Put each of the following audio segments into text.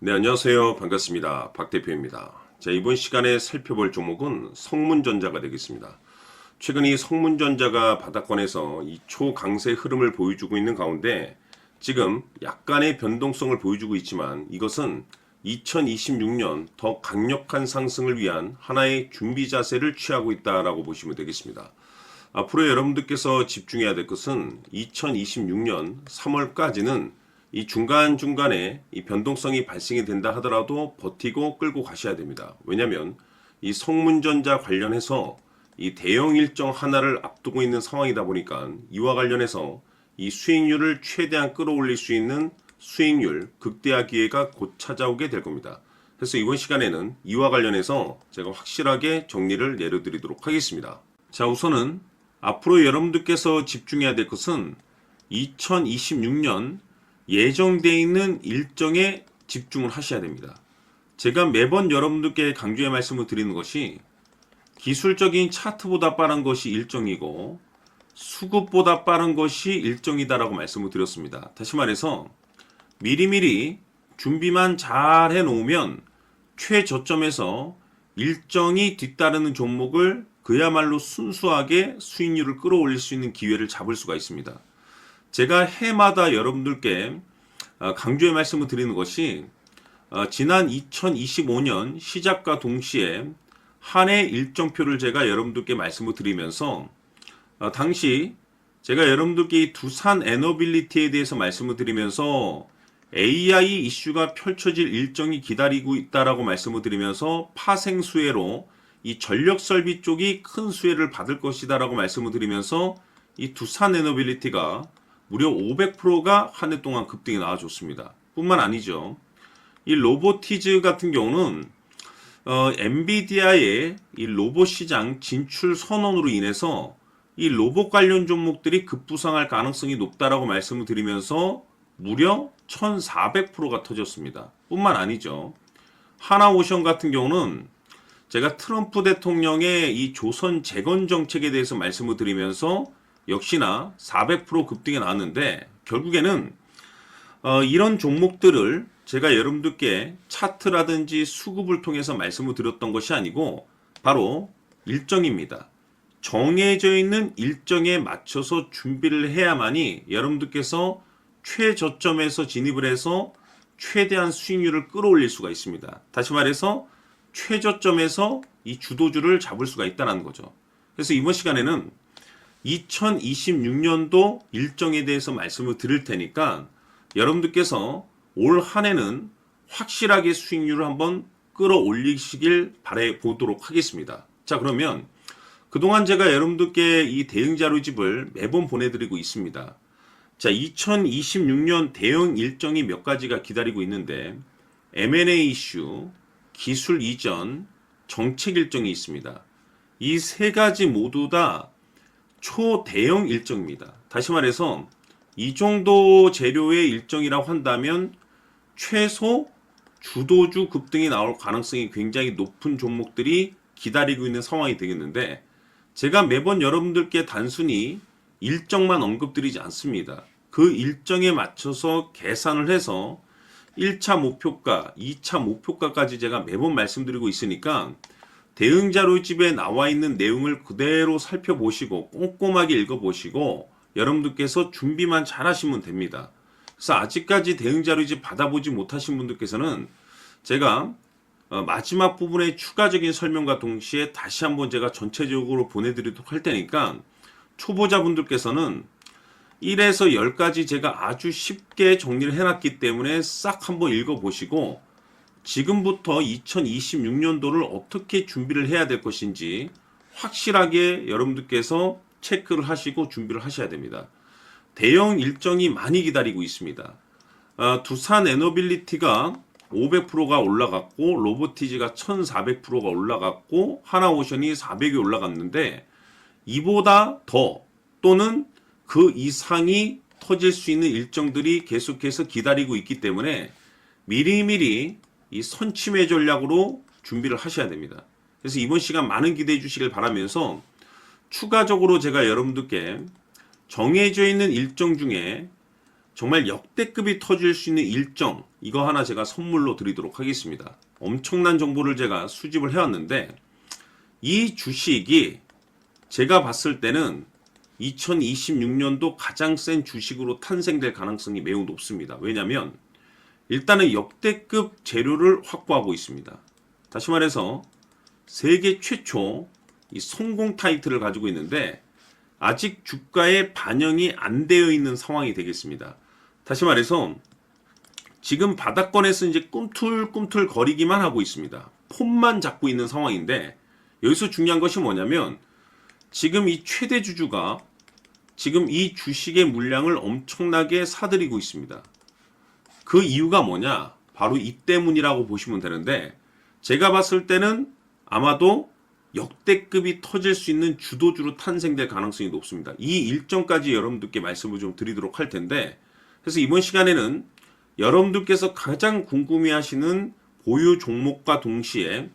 네, 안녕하세요. 반갑습니다. 박 대표입니다. 자, 이번 시간에 살펴볼 종목은 성문전자가 되겠습니다. 최근 이 성문전자가 바닥권에서 이 초강세 흐름을 보여주고 있는 가운데 지금 약간의 변동성을 보여주고 있지만 이것은 2026년 더 강력한 상승을 위한 하나의 준비 자세를 취하고 있다라고 보시면 되겠습니다. 앞으로 여러분들께서 집중해야 될 것은 2026년 3월까지는 이 중간중간에 이 변동성이 발생이 된다 하더라도 버티고 끌고 가셔야 됩니다. 왜냐하면 이 성문전자 관련해서 이 대형 일정 하나를 앞두고 있는 상황이다 보니까 이와 관련해서 이 수익률을 최대한 끌어올릴 수 있는 수익률 극대화 기회가 곧 찾아오게 될 겁니다. 그래서 이번 시간에는 이와 관련해서 제가 확실하게 정리를 내려드리도록 하겠습니다. 자, 우선은 앞으로 여러분들께서 집중해야 될 것은 2026년 예정되어 있는 일정에 집중을 하셔야 됩니다. 제가 매번 여러분들께 강조의 말씀을 드리는 것이 기술적인 차트보다 빠른 것이 일정이고 수급보다 빠른 것이 일정이다라고 말씀을 드렸습니다. 다시 말해서 미리미리 준비만 잘 해놓으면 최저점에서 일정이 뒤따르는 종목을 그야말로 순수하게 수익률을 끌어올릴 수 있는 기회를 잡을 수가 있습니다. 제가 해마다 여러분들께 강조의 말씀을 드리는 것이 지난 2025년 시작과 동시에 한 해 일정표를 제가 여러분들께 말씀을 드리면서 당시 제가 여러분들께 이 두산 에너빌리티에 대해서 말씀을 드리면서 AI 이슈가 펼쳐질 일정이 기다리고 있다라고 말씀을 드리면서 파생수혜로 이 전력 설비 쪽이 큰 수혜를 받을 것이다라고 말씀을 드리면서 이 두산 에너빌리티가 무려 500%가 한 해 동안 급등이 나와줬습니다. 뿐만 아니죠. 이 로보티즈 같은 경우는 엔비디아의 이 로봇 시장 진출 선언으로 인해서 이 로봇 관련 종목들이 급부상할 가능성이 높다라고 말씀을 드리면서 무려 1400%가 터졌습니다. 뿐만 아니죠. 하나오션 같은 경우는 제가 트럼프 대통령의 이 조선 재건 정책에 대해서 말씀을 드리면서 역시나 400% 급등이 나왔는데 결국에는 이런 종목들을 제가 여러분들께 차트라든지 수급을 통해서 말씀을 드렸던 것이 아니고 바로 일정입니다. 정해져 있는 일정에 맞춰서 준비를 해야만이 여러분들께서 최저점에서 진입을 해서 최대한 수익률을 끌어올릴 수가 있습니다. 다시 말해서 최저점에서 이 주도주를 잡을 수가 있다는 거죠. 그래서 이번 시간에는 2026년도 일정에 대해서 말씀을 드릴 테니까 여러분들께서 올 한 해는 확실하게 수익률을 한번 끌어올리시길 바라보도록 하겠습니다. 자, 그러면 그동안 제가 여러분들께 이 대응 자료집을 매번 보내드리고 있습니다. 자, 2026년 대응 일정이 몇 가지가 기다리고 있는데 M&A 이슈, 기술 이전, 정책 일정이 있습니다. 이 세 가지 모두 다 초대형 일정입니다. 다시 말해서 이 정도 재료의 일정이라고 한다면 최소 주도주 급등이 나올 가능성이 굉장히 높은 종목들이 기다리고 있는 상황이 되겠는데 제가 매번 여러분들께 단순히 일정만 언급드리지 않습니다. 그 일정에 맞춰서 계산을 해서 1차 목표가, 2차 목표가까지 제가 매번 말씀드리고 있으니까 대응 자료집에 나와 있는 내용을 그대로 살펴보시고 꼼꼼하게 읽어보시고 여러분들께서 준비만 잘 하시면 됩니다. 그래서 아직까지 대응 자료집 받아보지 못하신 분들께서는 제가 마지막 부분에 추가적인 설명과 동시에 다시 한번 제가 전체적으로 보내드리도록 할 테니까 초보자분들께서는 1에서 10까지 제가 아주 쉽게 정리를 해놨기 때문에 싹 한번 읽어보시고 지금부터 2026년도를 어떻게 준비를 해야 될 것인지 확실하게 여러분들께서 체크를 하시고 준비를 하셔야 됩니다. 대형 일정이 많이 기다리고 있습니다. 두산 에너빌리티가 500%가 올라갔고 로보티즈가 1400%가 올라갔고 하나오션이 400이 올라갔는데 이보다 더 또는 그 이상이 터질 수 있는 일정들이 계속해서 기다리고 있기 때문에 미리미리 이 선취매 전략으로 준비를 하셔야 됩니다. 그래서 이번 시간 많은 기대해 주시길 바라면서 추가적으로 제가 여러분들께 정해져 있는 일정 중에 정말 역대급이 터질 수 있는 일정, 이거 하나 제가 선물로 드리도록 하겠습니다. 엄청난 정보를 제가 수집을 해왔는데, 이 주식이 제가 봤을 때는 2026년도 가장 센 주식으로 탄생될 가능성이 매우 높습니다. 왜냐하면 일단은 역대급 재료를 확보하고 있습니다. 다시 말해서 세계 최초 이 성공 타이틀을 가지고 있는데 아직 주가에 반영이 안 되어 있는 상황이 되겠습니다. 다시 말해서 지금 바닥권에서 이제 꿈틀꿈틀 거리기만 하고 있습니다. 폼만 잡고 있는 상황인데, 여기서 중요한 것이 뭐냐면 지금 이 최대 주주가 지금 이 주식의 물량을 엄청나게 사들이고 있습니다. 그 이유가 뭐냐? 바로 이 때문이라고 보시면 되는데, 제가 봤을 때는 아마도 역대급이 터질 수 있는 주도주로 탄생될 가능성이 높습니다. 이 일정까지 여러분들께 말씀을 좀 드리도록 할 텐데, 그래서 이번 시간에는 여러분들께서 가장 궁금해하시는 보유 종목과 동시에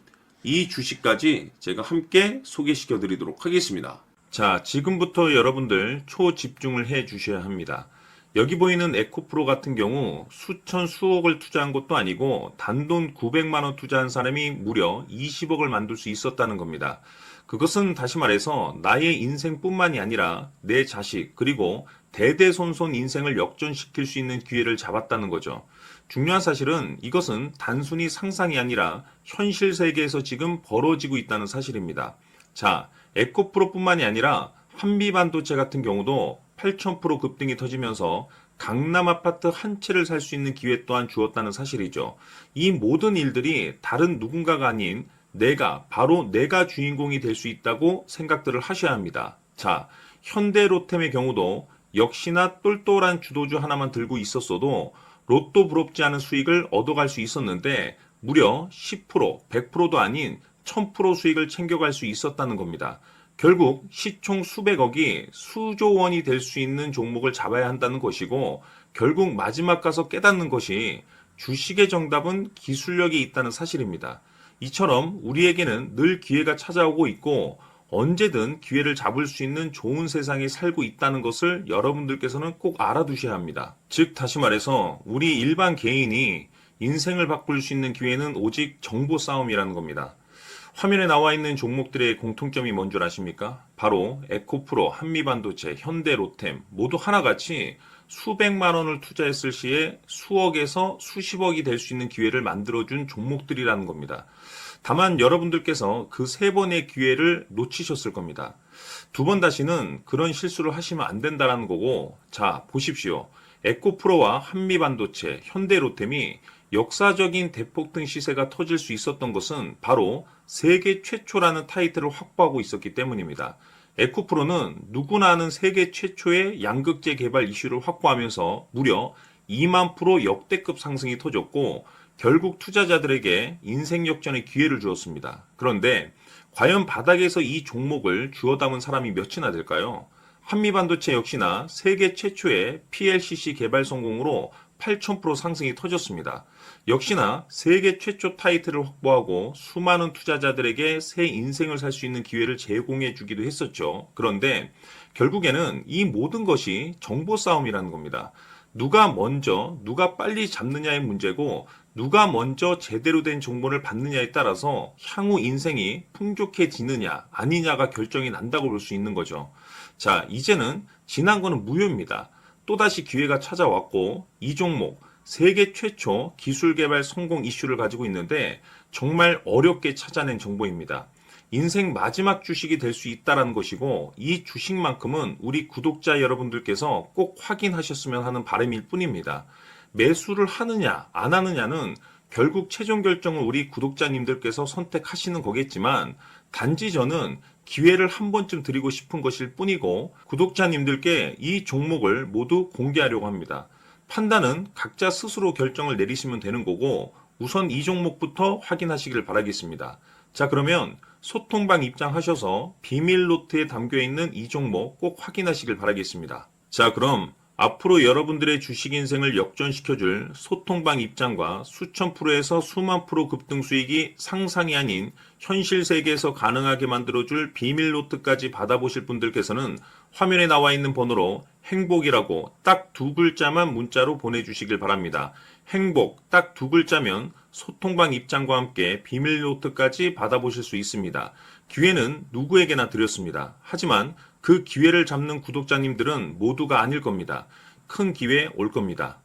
이 주식까지 제가 함께 소개시켜 드리도록 하겠습니다. 자, 지금부터 여러분들 초집중을 해 주셔야 합니다. 여기 보이는 에코프로 같은 경우 수천 수억을 투자한 것도 아니고 단돈 900만 원 투자한 사람이 무려 20억을 만들 수 있었다는 겁니다. 그것은 다시 말해서 나의 인생뿐만이 아니라 내 자식 그리고 대대손손 인생을 역전시킬 수 있는 기회를 잡았다는 거죠. 중요한 사실은 이것은 단순히 상상이 아니라 현실 세계에서 지금 벌어지고 있다는 사실입니다. 자, 에코프로뿐만이 아니라 한미반도체 같은 경우도 8,000% 급등이 터지면서 강남 아파트 한 채를 살 수 있는 기회 또한 주었다는 사실이죠. 이 모든 일들이 다른 누군가가 아닌 바로 내가 주인공이 될 수 있다고 생각들을 하셔야 합니다. 자, 현대로템의 경우도 역시나 똘똘한 주도주 하나만 들고 있었어도 로또 부럽지 않은 수익을 얻어갈 수 있었는데 무려 10%, 100%도 아닌 1000% 수익을 챙겨갈 수 있었다는 겁니다. 결국 시총 수백억이 수조 원이 될 수 있는 종목을 잡아야 한다는 것이고, 결국 마지막 가서 깨닫는 것이 주식의 정답은 기술력이 있다는 사실입니다. 이처럼 우리에게는 늘 기회가 찾아오고 있고 언제든 기회를 잡을 수 있는 좋은 세상에 살고 있다는 것을 여러분들께서는 꼭 알아두셔야 합니다. 즉 다시 말해서 우리 일반 개인이 인생을 바꿀 수 있는 기회는 오직 정보 싸움이라는 겁니다. 화면에 나와 있는 종목들의 공통점이 뭔 줄 아십니까? 바로 에코프로, 한미반도체, 현대로템 모두 하나같이 수백만 원을 투자했을 시에 수억에서 수십억이 될 수 있는 기회를 만들어준 종목들이라는 겁니다. 다만 여러분들께서 그 세 번의 기회를 놓치셨을 겁니다. 두 번 다시는 그런 실수를 하시면 안 된다는 거고, 자 보십시오. 에코프로와 한미반도체, 현대로템이 역사적인 대폭등 시세가 터질 수 있었던 것은 바로 세계 최초라는 타이틀을 확보하고 있었기 때문입니다. 에코프로는 누구나 아는 세계 최초의 양극재 개발 이슈를 확보하면서 무려 2만 프로 역대급 상승이 터졌고 결국 투자자들에게 인생 역전의 기회를 주었습니다. 그런데 과연 바닥에서 이 종목을 주워 담은 사람이 몇이나 될까요? 한미반도체 역시나 세계 최초의 PLCC 개발 성공으로 8,000% 상승이 터졌습니다. 역시나 세계 최초 타이틀을 확보하고 수많은 투자자들에게 새 인생을 살 수 있는 기회를 제공해 주기도 했었죠. 그런데 결국에는 이 모든 것이 정보 싸움이라는 겁니다. 누가 먼저, 누가 빨리 잡느냐의 문제고 누가 먼저 제대로 된 정보를 받느냐에 따라서 향후 인생이 풍족해지느냐 아니냐가 결정이 난다고 볼 수 있는 거죠. 자, 이제는 지난 거는 무효입니다. 또다시 기회가 찾아왔고 이 종목 세계 최초 기술 개발 성공 이슈를 가지고 있는데 정말 어렵게 찾아낸 정보입니다. 인생 마지막 주식이 될 수 있다는 것이고 이 주식만큼은 우리 구독자 여러분들께서 꼭 확인하셨으면 하는 바람일 뿐입니다. 매수를 하느냐 안 하느냐는 결국 최종 결정을 우리 구독자님들께서 선택하시는 거겠지만 단지 저는 기회를 한 번쯤 드리고 싶은 것일 뿐이고 구독자님들께 이 종목을 모두 공개하려고 합니다. 판단은 각자 스스로 결정을 내리시면 되는 거고 우선 이 종목부터 확인하시길 바라겠습니다. 자, 그러면 소통방 입장하셔서 비밀 노트에 담겨있는 이 종목 꼭 확인하시길 바라겠습니다. 자, 그럼 앞으로 여러분들의 주식 인생을 역전시켜줄 소통방 입장과 수천 프로에서 수만 프로 급등 수익이 상상이 아닌 현실 세계에서 가능하게 만들어줄 비밀 노트까지 받아보실 분들께서는 화면에 나와 있는 번호로 행복이라고 딱 두 글자만 문자로 보내주시길 바랍니다. 행복 딱 두 글자면 소통방 입장과 함께 비밀 노트까지 받아보실 수 있습니다. 기회는 누구에게나 드렸습니다. 하지만 그 기회를 잡는 구독자님들은 모두가 아닐 겁니다. 큰 기회 올 겁니다.